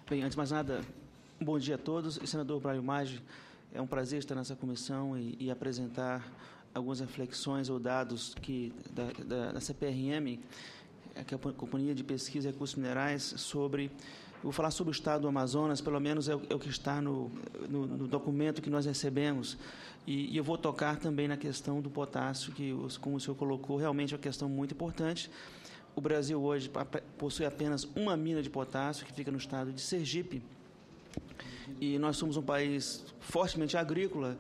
Bem, antes de mais nada, um bom dia a todos. Senador Braulio Maggi, é um prazer estar nessa comissão e apresentar algumas reflexões ou dados da CPRM, que é a Companhia de Pesquisa e Recursos Minerais, sobre... Vou falar sobre o estado do Amazonas, pelo menos é o que está no documento que nós recebemos, e eu vou tocar também na questão do potássio, que, como o senhor colocou, realmente é uma questão muito importante. O Brasil hoje possui apenas uma mina de potássio, que fica no estado de Sergipe, e nós somos um país fortemente agrícola,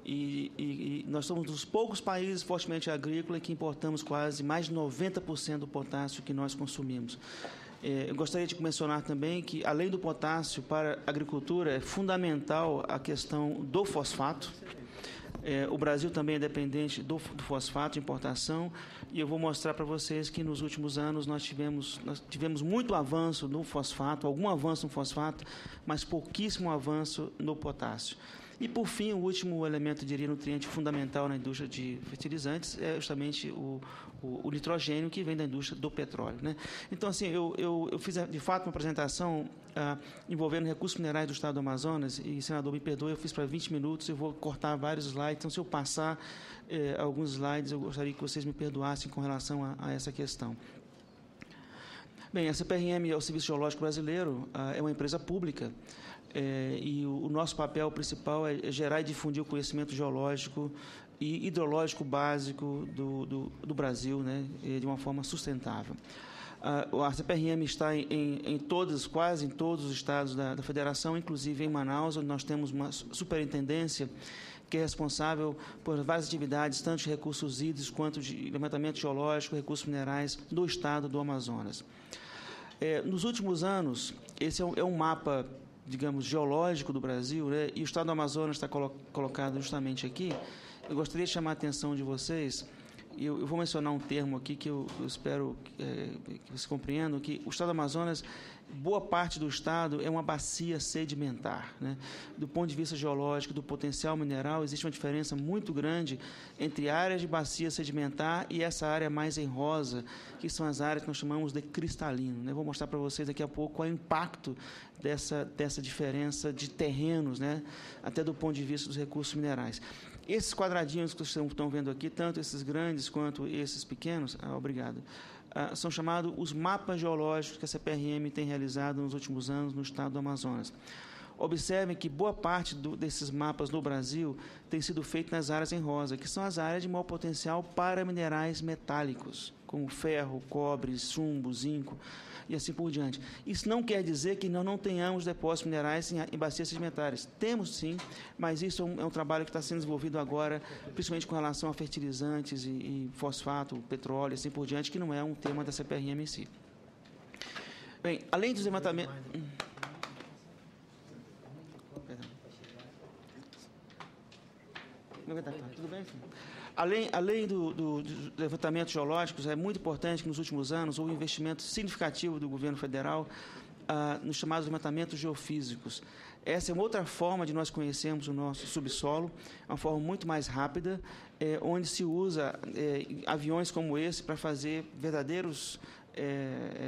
e nós somos um dos poucos países fortemente agrícolas que importamos quase mais de 90% do potássio que nós consumimos. Eu gostaria de mencionar também que, além do potássio, para a agricultura é fundamental a questão do fosfato. O Brasil também é dependente do fosfato de importação, e eu vou mostrar para vocês que nos últimos anos nós tivemos muito avanço no fosfato, algum avanço no fosfato, mas pouquíssimo avanço no potássio. E, por fim, o último elemento, diria, nutriente fundamental na indústria de fertilizantes é justamente o nitrogênio, que vem da indústria do petróleo, né? Então, assim, eu fiz, de fato, uma apresentação envolvendo recursos minerais do estado do Amazonas, e, senador, me perdoe, eu fiz para 20 minutos, eu vou cortar vários slides, então, se eu passar alguns slides, eu gostaria que vocês me perdoassem com relação a essa questão. Bem, a CPRM é o Serviço Geológico Brasileiro, é uma empresa pública, e o nosso papel principal é gerar e difundir o conhecimento geológico e hidrológico básico do Brasil, né, de uma forma sustentável. A CPRM está quase em todos os estados da federação, inclusive em Manaus, onde nós temos uma superintendência que é responsável por várias atividades, tanto de recursos hídricos quanto de levantamento geológico, recursos minerais do estado do Amazonas. Nos últimos anos, esse é um mapa, digamos, geológico do Brasil, né? E o estado do Amazonas está colocado justamente aqui. Eu gostaria de chamar a atenção de vocês, e eu vou mencionar um termo aqui que eu espero que vocês compreendam, que o estado do Amazonas, boa parte do estado é uma bacia sedimentar, né? Do ponto de vista geológico, do potencial mineral, existe uma diferença muito grande entre áreas de bacia sedimentar e essa área mais em rosa, que são as áreas que nós chamamos de cristalino, né? Vou mostrar para vocês daqui a pouco qual é o impacto dessa diferença de terrenos, né? Até do ponto de vista dos recursos minerais. Esses quadradinhos que vocês estão vendo aqui, tanto esses grandes quanto esses pequenos, obrigado, são chamados os mapas geológicos que a CPRM tem realizado nos últimos anos no estado do Amazonas. Observem que boa parte desses mapas no Brasil tem sido feito nas áreas em rosa, que são as áreas de maior potencial para minerais metálicos, como ferro, cobre, chumbo, zinco e assim por diante. Isso não quer dizer que nós não tenhamos depósitos minerais em bacias sedimentares. Temos sim, mas isso é um trabalho que está sendo desenvolvido agora, principalmente com relação a fertilizantes e fosfato, petróleo e assim por diante, que não é um tema da CPRM em si. Bem, além dos levantamentos... Tudo bem, filho? Além dos levantamentos geológicos, é muito importante que nos últimos anos houve um investimento significativo do governo federal nos chamados levantamentos geofísicos. Essa é uma outra forma de nós conhecermos o nosso subsolo, uma forma muito mais rápida, onde se usa aviões como esse para fazer verdadeiros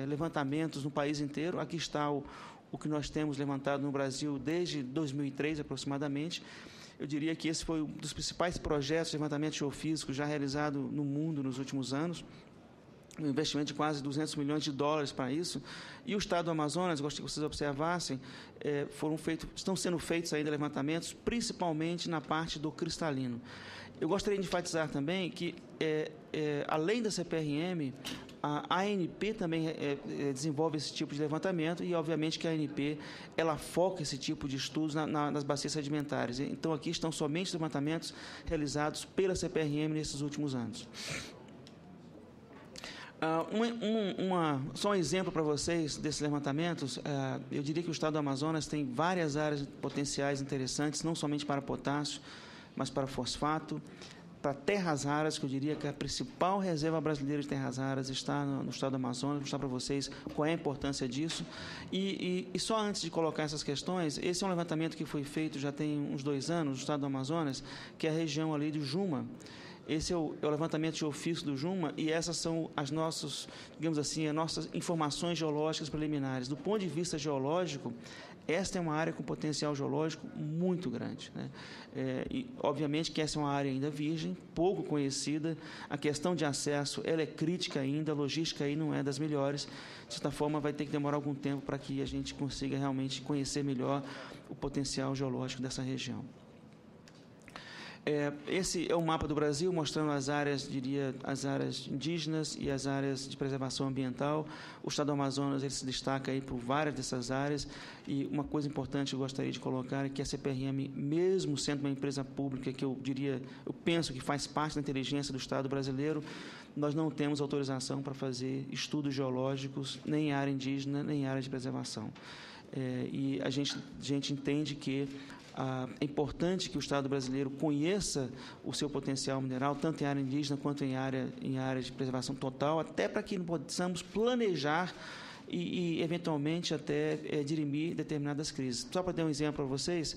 levantamentos no país inteiro. Aqui está o que nós temos levantado no Brasil desde 2003, aproximadamente. Eu diria que esse foi um dos principais projetos de levantamento geofísico já realizado no mundo nos últimos anos, um investimento de quase 200 milhões de dólares para isso. E o estado do Amazonas, gostaria que vocês observassem, estão sendo feitos ainda levantamentos, principalmente na parte do cristalino. Eu gostaria de enfatizar também que, além da CPRM, a ANP também desenvolve esse tipo de levantamento e, obviamente, que a ANP ela foca esse tipo de estudos nas bacias sedimentares. Então, aqui estão somente os levantamentos realizados pela CPRM nesses últimos anos. Só um exemplo para vocês desses levantamentos, eu diria que o estado do Amazonas tem várias áreas potenciais interessantes, não somente para potássio, mas para fosfato, para terras raras, que eu diria que a principal reserva brasileira de terras raras está no estado do Amazonas. Vou mostrar para vocês qual é a importância disso. E só antes de colocar essas questões, esse é um levantamento que foi feito já tem uns 2 anos no estado do Amazonas, que é a região ali do Juma. Esse é o levantamento de ofício do JUMA, e essas são as nossas, digamos assim, as nossas informações geológicas preliminares. Do ponto de vista geológico, esta é uma área com potencial geológico muito grande, né? E, obviamente, que essa é uma área ainda virgem, pouco conhecida. A questão de acesso ela é crítica ainda, a logística aí não é das melhores. De certa forma, vai ter que demorar algum tempo para que a gente consiga realmente conhecer melhor o potencial geológico dessa região. Esse é um mapa do Brasil mostrando as áreas, diria, as áreas indígenas e as áreas de preservação ambiental. O estado do Amazonas ele se destaca aí por várias dessas áreas, e uma coisa importante que eu gostaria de colocar é que a CPRM, mesmo sendo uma empresa pública que eu penso que faz parte da inteligência do Estado brasileiro, nós não temos autorização para fazer estudos geológicos nem em área indígena, nem em área de preservação. E a gente entende que é importante que o Estado brasileiro conheça o seu potencial mineral, tanto em área indígena quanto em área de preservação total, até para que possamos planejar e eventualmente, até dirimir determinadas crises. Só para dar um exemplo para vocês,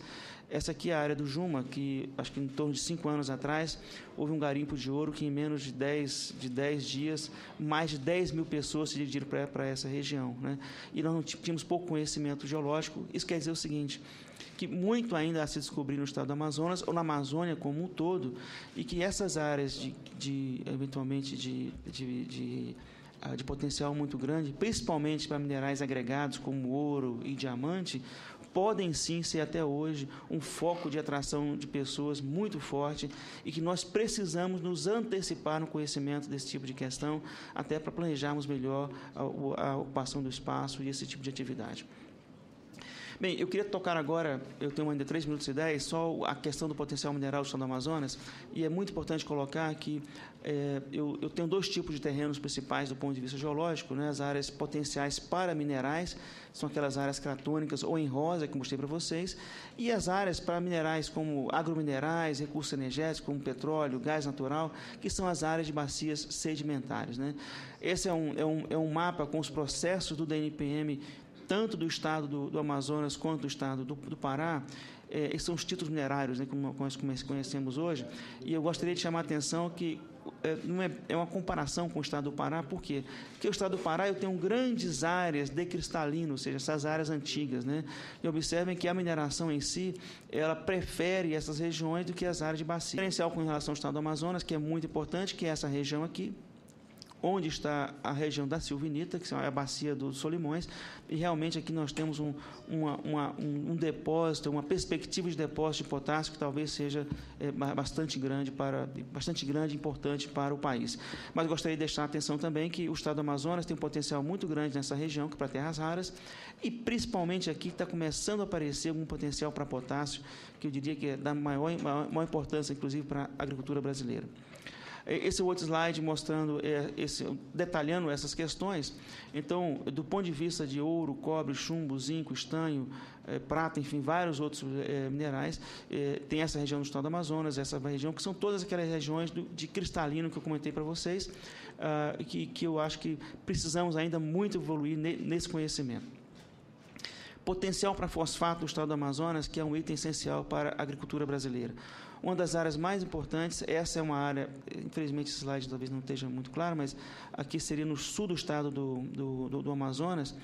essa aqui é a área do JUMA, que acho que em torno de 5 anos atrás houve um garimpo de ouro que em menos de 10 dias, mais de 10 mil pessoas se dirigiram para essa região, né? E nós não tínhamos pouco conhecimento geológico. Isso quer dizer o seguinte, que muito ainda a se descobrir no estado do Amazonas ou na Amazônia como um todo, e que essas áreas eventualmente de potencial muito grande, principalmente para minerais agregados como ouro e diamante, podem sim ser até hoje um foco de atração de pessoas muito forte, e que nós precisamos nos antecipar no conhecimento desse tipo de questão, até para planejarmos melhor a ocupação do espaço e esse tipo de atividade. Bem, eu queria tocar agora, eu tenho ainda 3 minutos e 10, só a questão do potencial mineral do estado do Amazonas, e é muito importante colocar que eu tenho 2 tipos de terrenos principais do ponto de vista geológico, né? As áreas potenciais para minerais, são aquelas áreas cratônicas ou em rosa, que eu mostrei para vocês, e as áreas para minerais como agrominerais, recursos energéticos como petróleo, gás natural, que são as áreas de bacias sedimentares, né? Esse é um mapa com os processos do DNPM, tanto do estado do Amazonas quanto do estado do Pará. Esses são os títulos minerários, né, como nós conhecemos hoje, e eu gostaria de chamar a atenção que não é uma comparação com o estado do Pará. Por quê? Porque o estado do Pará eu tenho grandes áreas de cristalino, ou seja, essas áreas antigas, né? E observem que a mineração em si, ela prefere essas regiões do que as áreas de bacia. Diferencial com relação ao estado do Amazonas, que é muito importante, que é essa região aqui, onde está a região da Silvinita, que é a bacia dos Solimões, e realmente aqui nós temos um depósito, uma perspectiva de depósito de potássio que talvez seja bastante grande e importante para o país. Mas gostaria de deixar a atenção também que o estado do Amazonas tem um potencial muito grande nessa região, que é para terras raras, e principalmente aqui está começando a aparecer algum potencial para potássio, que eu diria que é da maior importância, inclusive, para a agricultura brasileira. Esse é outro slide mostrando, detalhando essas questões. Então, do ponto de vista de ouro, cobre, chumbo, zinco, estanho, prata, enfim, vários outros minerais, tem essa região do estado do Amazonas, essa região, que são todas aquelas regiões de cristalino que eu comentei para vocês, que eu acho que precisamos ainda muito evoluir nesse conhecimento. Potencial para fosfato do estado do Amazonas, que é um item essencial para a agricultura brasileira. Uma das áreas mais importantes, essa é uma área, infelizmente esse slide talvez não esteja muito claro, mas aqui seria no sul do estado do Amazonas,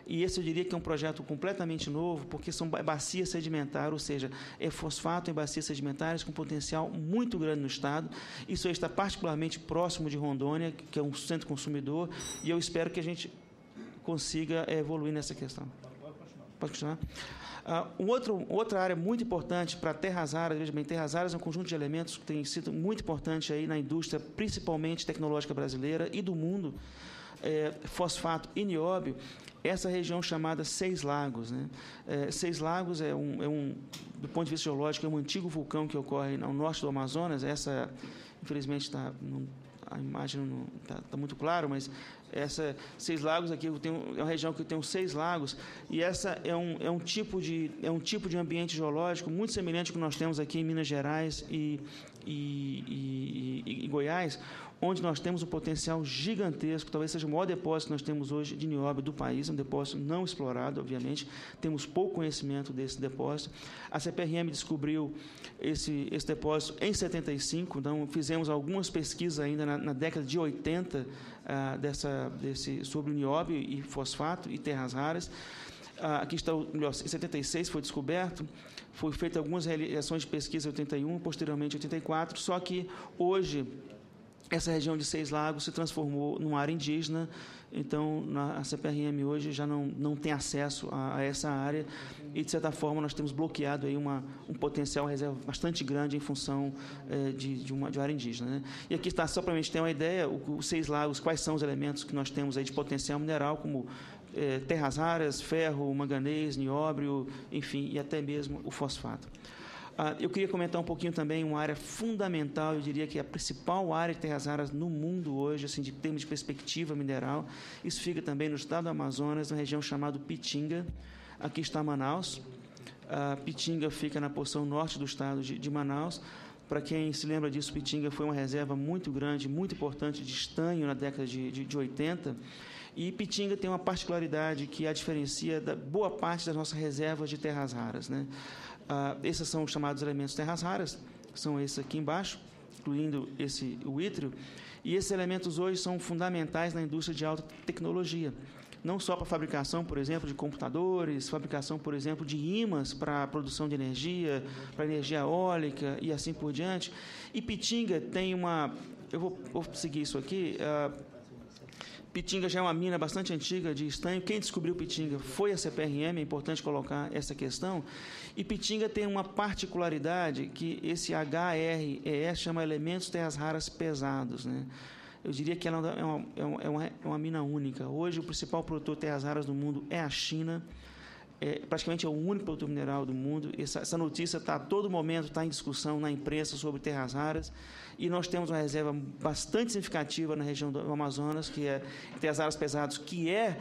e esse eu diria que é um projeto completamente novo, porque são bacias sedimentares, ou seja, é fosfato em bacias sedimentares com potencial muito grande no estado. Isso aí está particularmente próximo de Rondônia, que é um centro consumidor, e eu espero que a gente consiga evoluir nessa questão. Pode continuar? Outra área muito importante para terras raras, veja bem, terras raras é um conjunto de elementos que tem sido muito importante aí na indústria, principalmente tecnológica brasileira e do mundo, fosfato e nióbio, essa região chamada Seis Lagos, né? Seis Lagos do ponto de vista geológico, é um antigo vulcão que ocorre no norte do Amazonas. Essa, infelizmente, a imagem não está muito claro, mas Essa Seis Lagos aqui é uma região que tem 6 lagos, e essa é um tipo de ambiente geológico muito semelhante ao que nós temos aqui em Minas Gerais e Goiás, onde nós temos um potencial gigantesco, talvez seja o maior depósito que nós temos hoje de nióbio do país, um depósito não explorado, obviamente, temos pouco conhecimento desse depósito. A CPRM descobriu esse depósito em 75, então fizemos algumas pesquisas ainda na década de 80 sobre o nióbio e fosfato e terras raras. Aqui está, em 76 foi descoberto, foi feita algumas realizações de pesquisa em 81, posteriormente em 84, só que hoje essa região de Seis Lagos se transformou numa área indígena, então a CPRM hoje já não tem acesso a essa área e, de certa forma, nós temos bloqueado aí um potencial reserva bastante grande em função de uma área indígena, né? E aqui está, só para a gente ter uma ideia, os Seis Lagos, quais são os elementos que nós temos aí de potencial mineral, como terras raras, ferro, manganês, nióbio, enfim, e até mesmo o fosfato. Eu queria comentar um pouquinho também uma área fundamental, eu diria que é a principal área de terras raras no mundo hoje, assim, de termos de perspectiva mineral. Isso fica também no estado do Amazonas, na região chamada Pitinga. Aqui está Manaus. Pitinga fica na porção norte do estado de Manaus. Para quem se lembra disso, Pitinga foi uma reserva muito grande, muito importante de estanho na década de 80. E Pitinga tem uma particularidade que a diferencia da boa parte das nossas reservas de terras raras, né? Esses são os chamados elementos terras raras, são esses aqui embaixo, incluindo o ítrio, e esses elementos hoje são fundamentais na indústria de alta tecnologia, não só para a fabricação, por exemplo, de computadores, fabricação, por exemplo, de ímãs para a produção de energia, para energia eólica e assim por diante. E Pitinga tem eu vou seguir isso aqui. Pitinga já é uma mina bastante antiga de estanho. Quem descobriu Pitinga foi a CPRM, é importante colocar essa questão. E Pitinga tem uma particularidade que esse HRES chama elementos terras raras pesados, né? Eu diria que ela é uma mina única. Hoje, o principal produtor de terras raras do mundo é a China. Praticamente é o único produtor mineral do mundo. Essa notícia a todo momento está em discussão na imprensa sobre terras raras, e nós temos uma reserva bastante significativa na região do Amazonas, que é terras raras pesadas, que é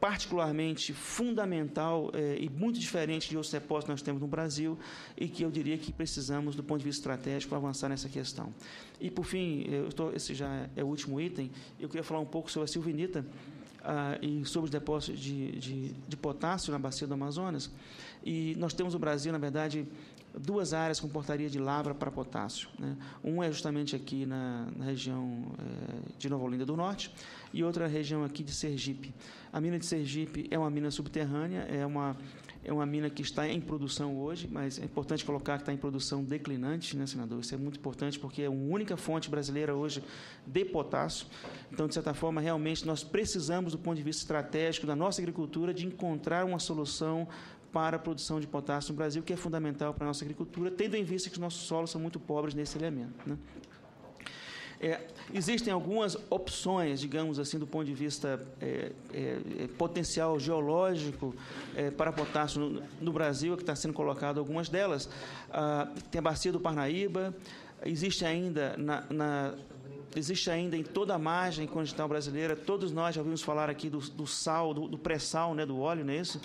particularmente fundamental e muito diferente de outros depósitos que nós temos no Brasil, e que eu diria que precisamos, do ponto de vista estratégico, avançar nessa questão. E, por fim, esse já é o último item, eu queria falar um pouco sobre a silvinita, e sobre os depósitos de potássio na bacia do Amazonas. E nós temos no Brasil, na verdade, 2 áreas com portaria de lavra para potássio, né? Um é justamente aqui na região de Nova Olinda do Norte, e outra região aqui de Sergipe. A mina de Sergipe é uma mina subterrânea, é uma mina que está em produção hoje, mas é importante colocar que está em produção declinante, né, senador? Isso é muito importante porque é a única fonte brasileira hoje de potássio. Então, de certa forma, realmente nós precisamos, do ponto de vista estratégico da nossa agricultura, de encontrar uma solução para a produção de potássio no Brasil, que é fundamental para a nossa agricultura, tendo em vista que os nossos solos são muito pobres nesse elemento, né? Existem algumas opções, digamos assim, do ponto de vista potencial geológico para potássio no Brasil, que está sendo colocado algumas delas. Tem a bacia do Parnaíba, existe ainda em toda a margem continental brasileira. Todos nós já ouvimos falar aqui do sal, do pré-sal, né, do óleo, não é isso?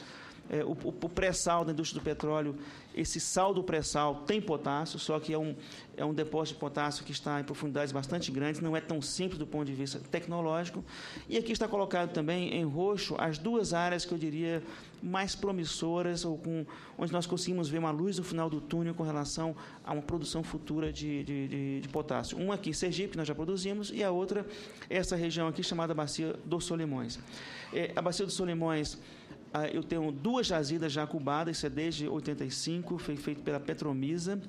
O pré-sal da indústria do petróleo, esse sal do pré-sal tem potássio, só que é um depósito de potássio que está em profundidades bastante grandes, não é tão simples do ponto de vista tecnológico. E aqui está colocado também em roxo as 2 áreas que eu diria mais promissoras, onde nós conseguimos ver uma luz no final do túnel com relação a uma produção futura de potássio. Uma aqui em Sergipe, que nós já produzimos, e a outra, essa região aqui chamada Bacia dos Solimões. A Bacia dos Solimões, eu tenho 2 jazidas já cubadas, isso é desde 85, foi feito pela Petromisa.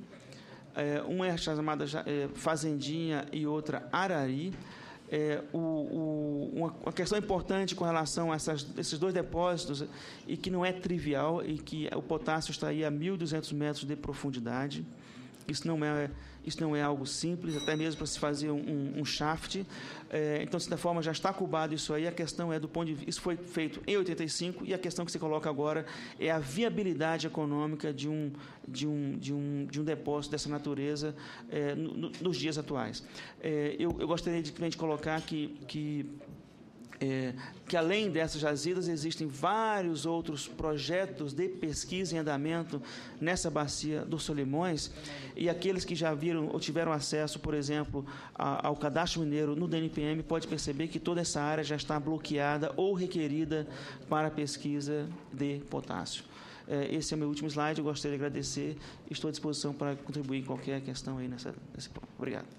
Uma é chamada Fazendinha e outra Arari. Uma questão importante com relação a esses 2 depósitos, e que não é trivial, e que o potássio está aí a 1.200 metros de profundidade. Isso não é algo simples, até mesmo para se fazer um shaft. Então, de certa forma, já está cubado isso aí. A questão é do ponto de vista... Isso foi feito em 85, e a questão que se coloca agora é a viabilidade econômica de um depósito dessa natureza nos dias atuais. Eu gostaria de colocar que que além dessas jazidas existem vários outros projetos de pesquisa em andamento nessa bacia dos Solimões, e aqueles que já viram ou tiveram acesso, por exemplo, ao cadastro mineiro no DNPM, pode perceber que toda essa área já está bloqueada ou requerida para pesquisa de potássio. Esse é o meu último slide, eu gostaria de agradecer, estou à disposição para contribuir em qualquer questão aí nesse ponto. Obrigado.